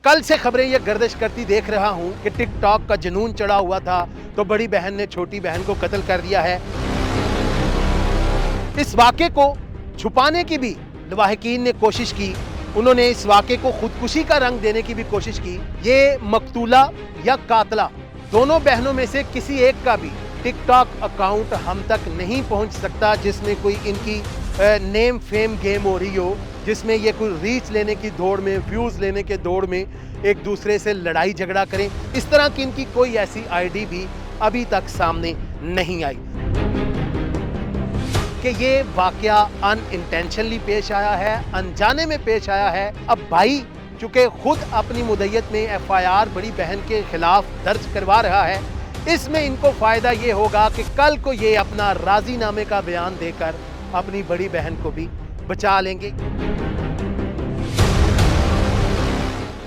कल से खबरें ये गर्दिश करती देख रहा हूं कि टिक टॉक का जुनून चढ़ा हुआ था तो बड़ी बहन ने छोटी बहन को कत्ल कर दिया है। इस वाक़े को छुपाने की भी लवाहिकीन ने कोशिश की। उन्होंने इस वाक़े को खुदकुशी का रंग देने की भी कोशिश की। ये मकतूला या कातला दोनों बहनों में से किसी एक का भी टिक टॉक अकाउंट हम तक नहीं पहुंच सकता जिसमें कोई इनकी नेम फेम गेम हो रही हो, जिसमें ये कोई रीच लेने की दौड़ में, व्यूज़ लेने के दौड़ में एक दूसरे से लड़ाई झगड़ा करें। इस तरह की इनकी कोई ऐसी आईडी भी अभी तक सामने नहीं आई कि ये वाकया अनइंटेंशनली पेश आया है, अनजाने में पेश आया है। अब भाई चूंकि खुद अपनी मुद्दत में एफआईआर बड़ी बहन के खिलाफ दर्ज करवा रहा है, इसमें इनको फायदा ये होगा कि कल को ये अपना राजीनामे का बयान देकर अपनी बड़ी बहन को भी बचा लेंगे।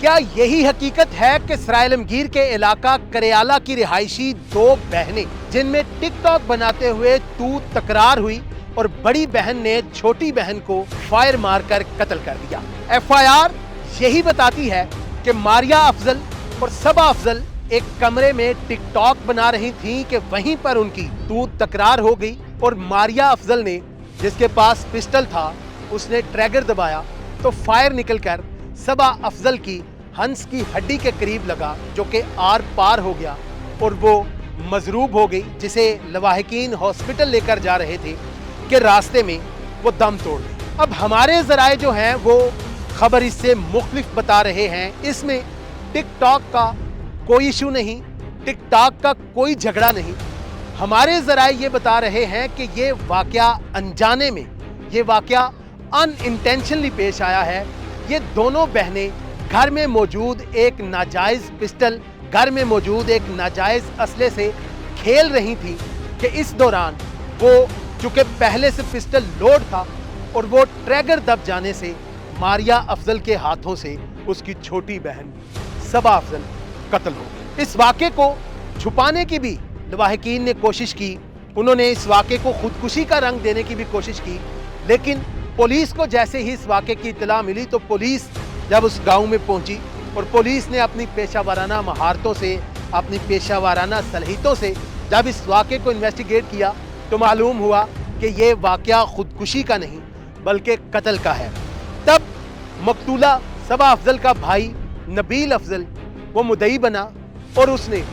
क्या यही हकीकत है कि सरायलमगीर के इलाका करियाला की रिहायशी दो बहनें जिनमें टिकटॉक बनाते हुए तू तकरार हुई और बड़ी बहन ने छोटी बहन को फायर मारकर कत्ल कर दिया। एफआईआर यही बताती है कि मारिया अफजल और सबा अफजल एक कमरे में टिकटॉक बना रही थीं कि वहीं पर उनकी तू तकरार हो गई और मारिया अफजल ने, जिसके पास पिस्टल था, उसने ट्रैगर दबाया तो फायर निकलकर सबा अफजल की हंस की हड्डी के करीब लगा, जो कि आर पार हो गया और वो मजरूब हो गई, जिसे लवाहिकीन हॉस्पिटल लेकर जा रहे थे कि रास्ते में वो दम तोड़ गई। अब हमारे ज़राए जो हैं वो खबर इससे मुख्तलिफ बता रहे हैं। इसमें टिकटॉक का कोई इशू नहीं, टिकटॉक का कोई झगड़ा नहीं। हमारे ज़राए ये बता रहे हैं कि ये वाकया अनजाने में, ये वाकया अनइंटेंशनली पेश आया है। ये दोनों बहनें घर में मौजूद एक नाजायज़ पिस्टल, घर में मौजूद एक नाजायज़ असले से खेल रही थी कि इस दौरान वो चूँकि पहले से पिस्टल लोड था और वो ट्रैगर दब जाने से मारिया अफजल के हाथों से उसकी छोटी बहन सबा अफजल कत्ल हो गई। इस वाक़े को छुपाने की भी लवाहिकीन ने कोशिश की। उन्होंने इस वाक़े को खुदकुशी का रंग देने की भी कोशिश की, लेकिन पुलिस को जैसे ही इस वाक़े की इत्तला मिली तो पुलिस जब उस गांव में पहुंची और पुलिस ने अपनी पेशावराना महारतों से, अपनी पेशावराना सलाहियतों से जब इस वाक़े को इन्वेस्टिगेट किया तो मालूम हुआ कि ये वाक़या खुदकुशी का नहीं बल्कि कत्ल का है। तब मकतूला सबा अफजल का भाई नबील अफजल वो मुद्दई बना और उसने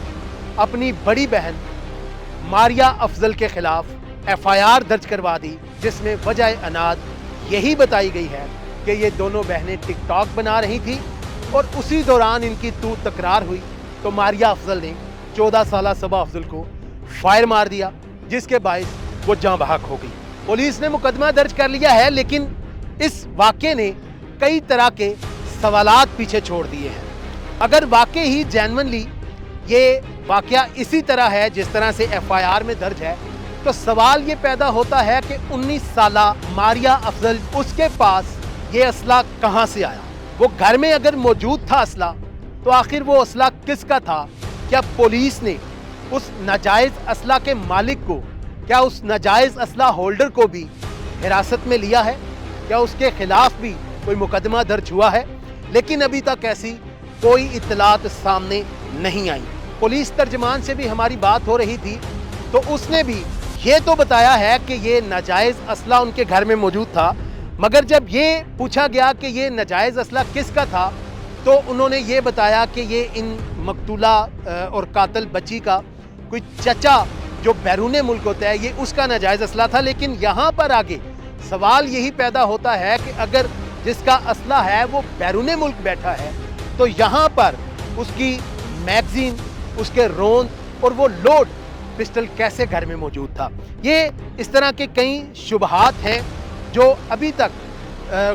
अपनी बड़ी बहन मारिया अफजल के खिलाफ एफआईआर दर्ज करवा दी, जिसमें वजह अनाद यही बताई गई है कि ये दोनों बहनें टिकटॉक बना रही थी और उसी दौरान इनकी तू तकरार हुई तो मारिया अफजल ने 14 साला सबा अफजल को फायर मार दिया, जिसके बायस वो जाँ बहक हो गई। पुलिस ने मुकदमा दर्ज कर लिया है, लेकिन इस वाक़े ने कई तरह के सवालात पीछे छोड़ दिए हैं। अगर वाकई ही जेन्युइनली ये वाक़या इसी तरह है जिस तरह से एफआईआर में दर्ज है, तो सवाल ये पैदा होता है कि 19 साला मारिया अफजल, उसके पास ये असला कहाँ से आया? वो घर में अगर मौजूद था असला, तो आखिर वो असला किसका था? क्या पुलिस ने उस नाजायज़ असला के मालिक को, क्या उस नाजायज़ असला होल्डर को भी हिरासत में लिया है? क्या उसके खिलाफ भी कोई मुकदमा दर्ज हुआ है? लेकिन अभी तक ऐसी कोई इत्तलात सामने नहीं आई। पुलिस तर्जमान से भी हमारी बात हो रही थी तो उसने भी ये तो बताया है कि ये नाजायज़ असला उनके घर में मौजूद था, मगर जब ये पूछा गया कि ये नाजायज़ असला किसका था तो उन्होंने ये बताया कि ये इन मकतूला और कातल बच्ची का कोई चचा जो बैरून मुल्क होता है, ये उसका नाजायज़ असला था। लेकिन यहाँ पर आगे सवाल यही पैदा होता है कि अगर जिसका असला है वो बैरून मुल्क बैठा है तो यहाँ पर उसकी मैगजीन, उसके रोंद और वो लोड पिस्टल कैसे घर में मौजूद था? ये इस तरह के कई शुबहात हैं जो अभी तक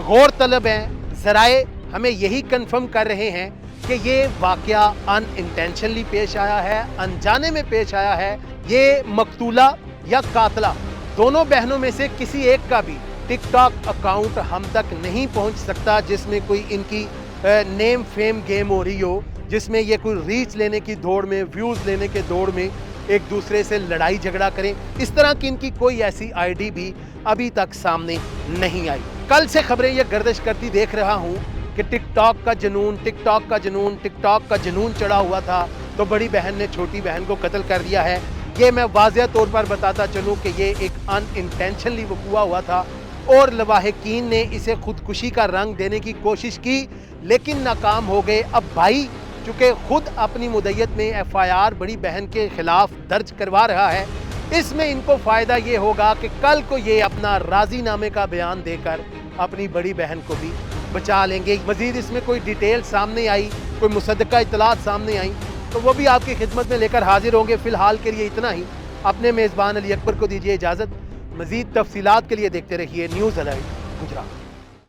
गौर तलब हैं। ज़राए हमें यही कंफर्म कर रहे हैं कि ये वाक़या अनइंटेंशनली पेश आया है, अनजाने में पेश आया है। ये मकतूला या कातला दोनों बहनों में से किसी एक का भी टिकटॉक अकाउंट हम तक नहीं पहुंच सकता जिसमें कोई इनकी नेम फेम गेम हो रही हो, जिसमें ये कोई रीच लेने की दौड़ में, व्यूज़ लेने के दौड़ में एक दूसरे से लड़ाई झगड़ा करें। इस तरह की इनकी कोई ऐसी आईडी भी अभी तक सामने नहीं आई। कल से खबरें ये गर्दिश करती देख रहा हूँ کہ टिक टॉक का जुनून, टिक टॉक का जुनून, टिक टॉक का जुनून चढ़ा हुआ था तो बड़ी बहन ने छोटी बहन को कत्ल कर दिया है। ये मैं वाज़ेह तौर पर बताता चलूँ कि ये एक अनइंटेंशनली वक़ूआ हुआ था और लवाहिकीन ने इसे खुदकुशी का रंग देने की कोशिश की लेकिन नाकाम हो गए। अब भाई चूँकि खुद अपनी मुद्दत में FIR बड़ी बहन के खिलाफ दर्ज करवा रहा है, इसमें इनको फ़ायदा ये होगा कि कल को ये अपना राज़ीनामे का बयान देकर अपनी बड़ी बहन को भी बचा लेंगे। मज़ीद इसमें कोई डिटेल सामने आई, कोई मुसद्दका इत्तलात सामने आई तो वो भी आपकी खिदमत में लेकर हाजिर होंगे। फ़िलहाल के लिए इतना ही। अपने मेज़बान अली अकबर को दीजिए इजाज़त। मज़ीद तफसीलात के लिए देखते रहिए न्यूज़ अलर्ट गुजरात।